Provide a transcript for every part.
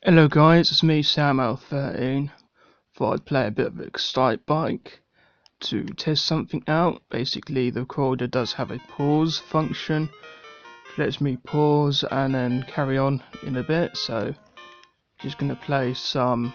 Hello guys, it's me Sam13. Thought I'd play a bit of ExciteBike to test something out. Basically the recorder does have a pause function, which lets me pause and then carry on in a bit. So just gonna play some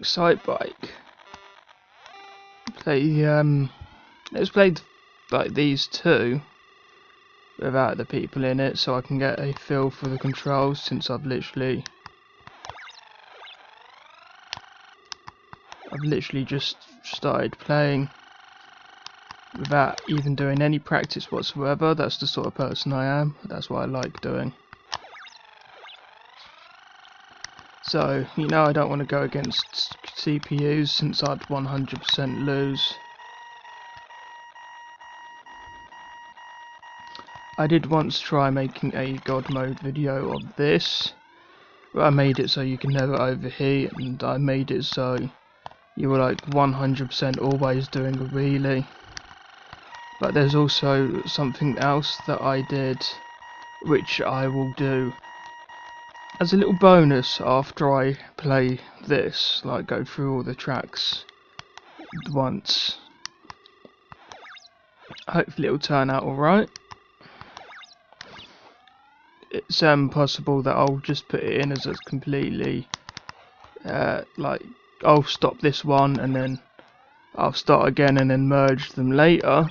ExciteBike. Let's play like these two without the people in it, so I can get a feel for the controls, since I've literally just started playing without even doing any practice whatsoever. That's the sort of person I am. That's what I like doing. So, I don't want to go against CPUs, since I'd 100% lose. I did once try making a God mode video of this, but I made it so you can never overheat, and I made it so you were like 100% always doing a wheelie. But there's also something else that I did, which I will do as a little bonus after I play this, like go through all the tracks once. Hopefully it'll turn out alright. It's possible that I'll just put it in as a completely like I'll stop this one and then I'll start again and then merge them later.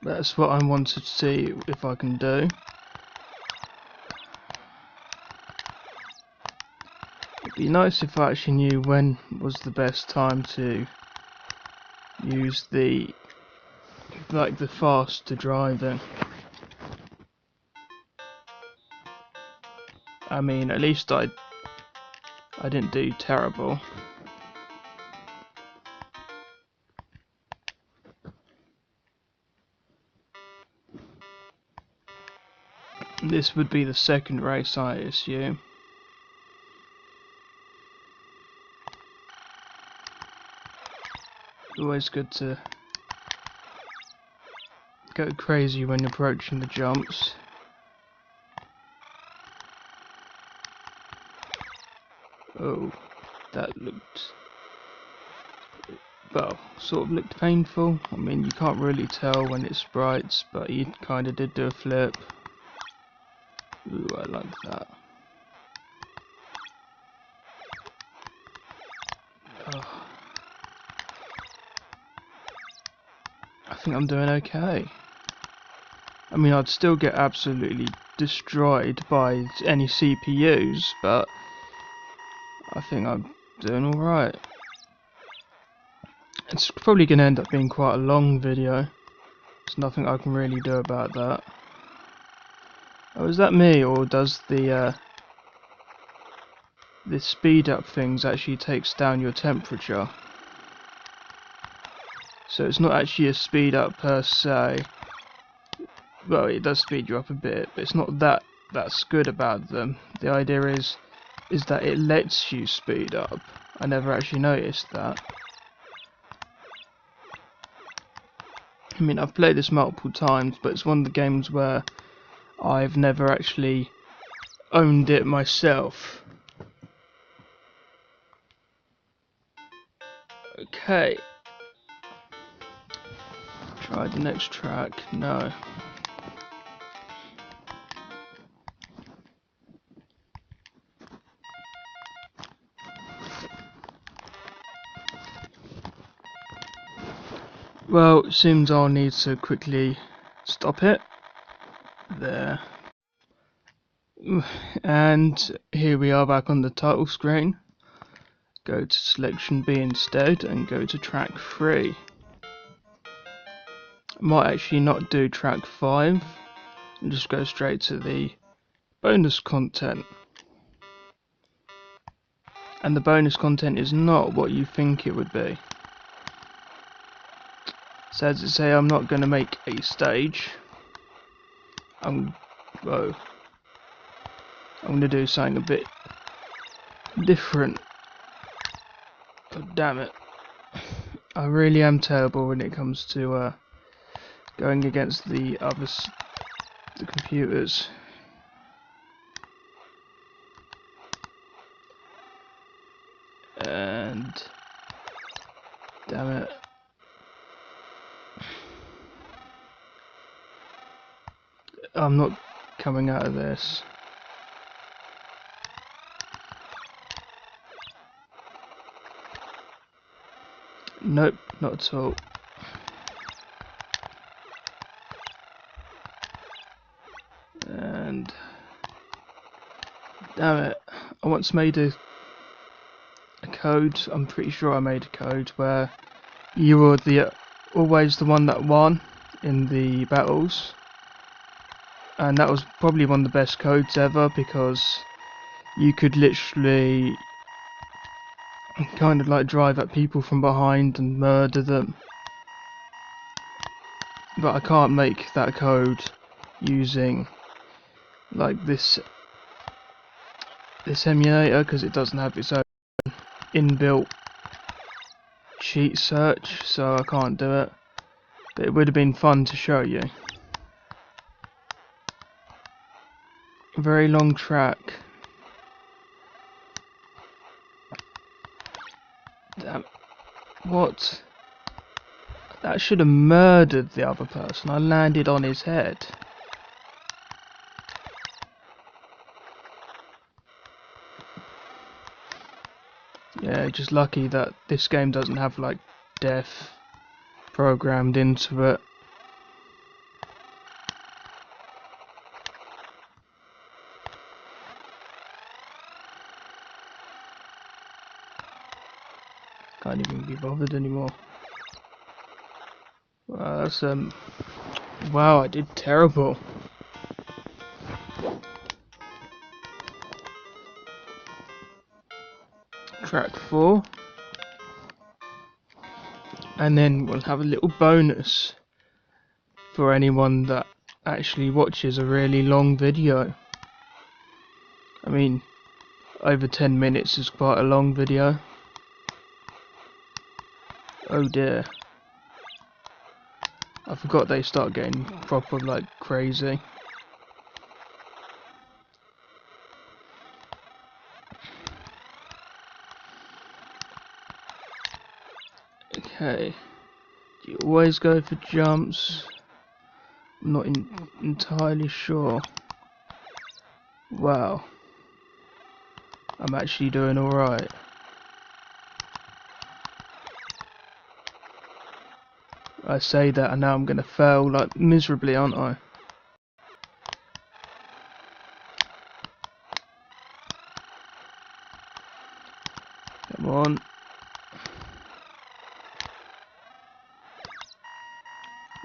That's what I wanted to see if I can do. It'd be nice if I actually knew when was the best time to use the faster driving. I mean, at least I didn't do terrible. This would be the second race, I assume. Always good to go crazy when approaching the jumps. Oh, that looked, well, sort of looked painful. I mean, you can't really tell when it's sprites, but he kinda did do a flip. Ooh, I like that. Oh. I think I'm doing okay. I mean, I'd still get absolutely destroyed by any CPUs, but I think I'm doing alright. It's probably going to end up being quite a long video. There's nothing I can really do about that. Oh, is that me, or does the speed up things actually takes down your temperature? So it's not actually a speed up per se. Well, it does speed you up a bit, but it's not that's good about them. The idea is that it lets you speed up. I never actually noticed that. I mean, I've played this multiple times, but it's one of the games where I've never actually owned it myself. Okay. Try the next track. No. Well, it seems I'll need to quickly stop it. There. And here we are back on the title screen. Go to selection B instead and go to track 3. I might actually not do track 5 and just go straight to the bonus content. And the bonus content is not what you think it would be. So as I say, I'm not going to make a stage. I'm going to do something a bit different. God damn it. I really am terrible when it comes to going against the computers. I'm not coming out of this. Nope, not at all. And damn it, I once made a code, I'm pretty sure I made a code where you were always the one that won in the battles, and that was probably one of the best codes ever, because you could literally kind of like drive at people from behind and murder them. But I can't make that code using like this emulator, because it doesn't have its own inbuilt cheat search, so I can't do it. But it would have been fun to show you. A very long track. Damn. What? That should have murdered the other person. I landed on his head. Yeah, just lucky that this game doesn't have like death programmed into it. Can't even be bothered anymore. Wow, that's wow, I did terrible. Track 4. And then we'll have a little bonus for anyone that actually watches a really long video. I mean, over 10 minutes is quite a long video. Oh dear. I forgot they start getting proper like crazy. Okay. Do you always go for jumps? I'm not entirely sure. Wow. I'm actually doing alright. I say that and now I'm gonna fail like miserably, aren't I? Come on.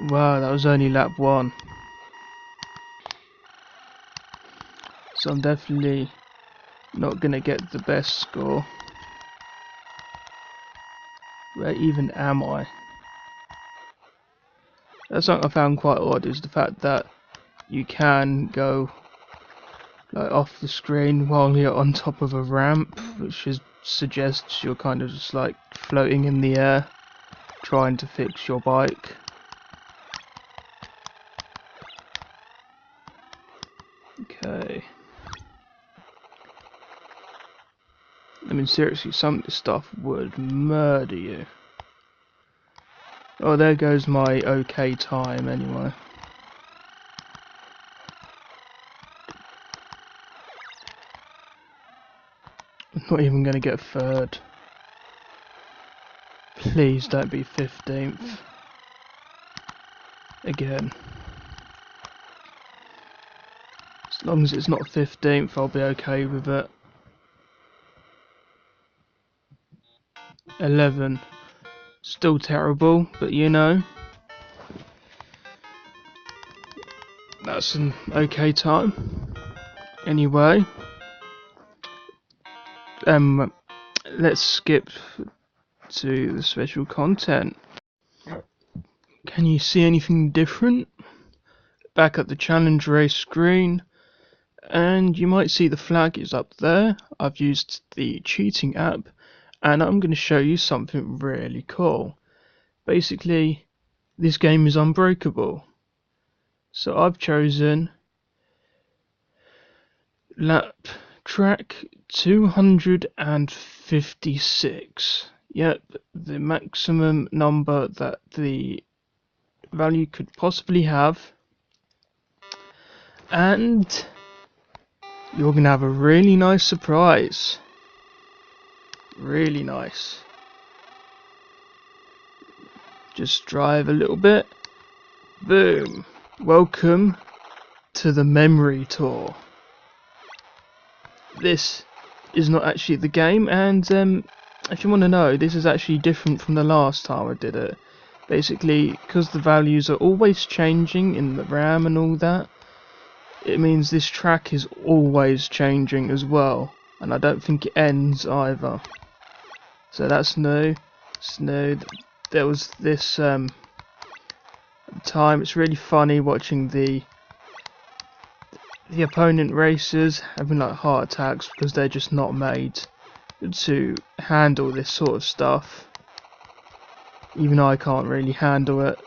Wow, that was only lap 1. So I'm definitely not gonna get the best score. Where even am I? That's something I found quite odd, is the fact that you can go like off the screen while you're on top of a ramp, which suggests you're kind of just like floating in the air trying to fix your bike. Okay. I mean, seriously, some of this stuff would murder you. Oh, there goes my okay time anyway. I'm not even going to get 3rd. Please don't be 15th. Again. As long as it's not 15th, I'll be okay with it. 11. Still terrible, but you know, that's an okay time. Anyway, let's skip to the special content. Can you see anything different? Back at the challenge race screen, and you might see the flag is up there. I've used the cheating app, and I'm going to show you something really cool. Basically, this game is unbreakable. So I've chosen lap track 256. Yep, the maximum number that the value could possibly have. and you're gonna have a really nice surprise. Really nice. Just drive a little bit. Boom. Welcome to the memory tour. This is not actually the game, and if you want to know, this is actually different from the last time I did it. Basically, because the values are always changing in the RAM and all that, it means this track is always changing as well, and I don't think it ends either. So that's new. It's new. There was this at the time. It's really funny watching the opponent racers having like heart attacks because they're just not made to handle this sort of stuff. Even I can't really handle it.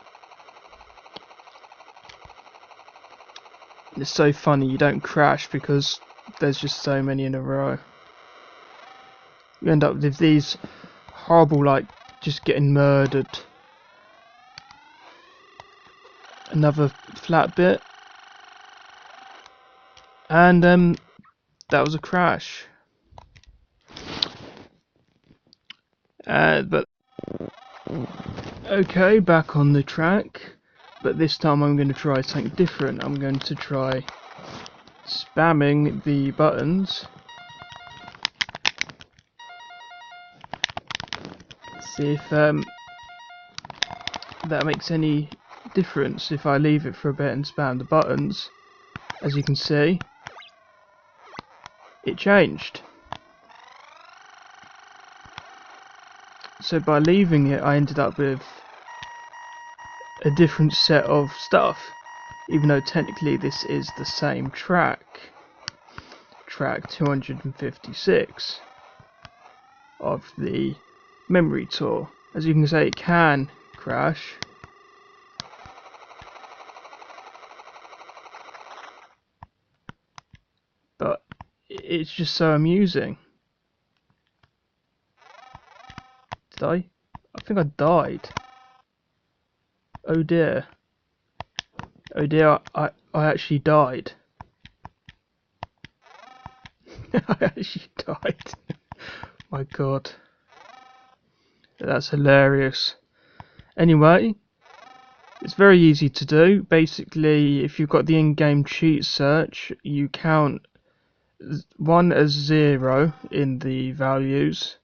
It's so funny you don't crash because there's just so many in a row. You end up with these horrible, like, just getting murdered. Another flat bit. And that was a crash. But okay, back on the track. But this time I'm going to try something different. I'm going to try spamming the buttons. See if that makes any difference if I leave it for a bit and spam the buttons. As you can see, it changed. So by leaving it, I ended up with a different set of stuff, even though technically this is the same track 256 of the memory tour. As you can see, it can crash, but it's just so amusing. Did I think I died. Oh dear. Oh dear, I actually died. I actually died. My god. That's hilarious. Anyway, it's very easy to do. Basically, if you've got the in-game cheat search, you count 1 as 0 in the values.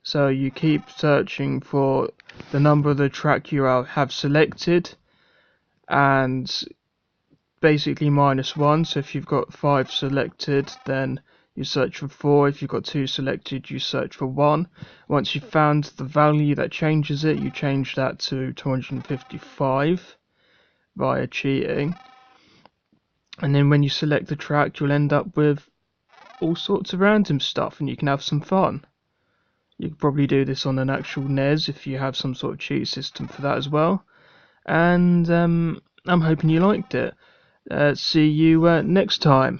So you keep searching for the number of the track you have selected, and basically -1. So if you've got 5 selected, then you search for 4. If you've got 2 selected, you search for 1. Once you've found the value that changes it, you change that to 255 via cheating. And then when you select the track, you'll end up with all sorts of random stuff, and you can have some fun. You could probably do this on an actual NES if you have some sort of cheat system for that as well. And I'm hoping you liked it. See you next time.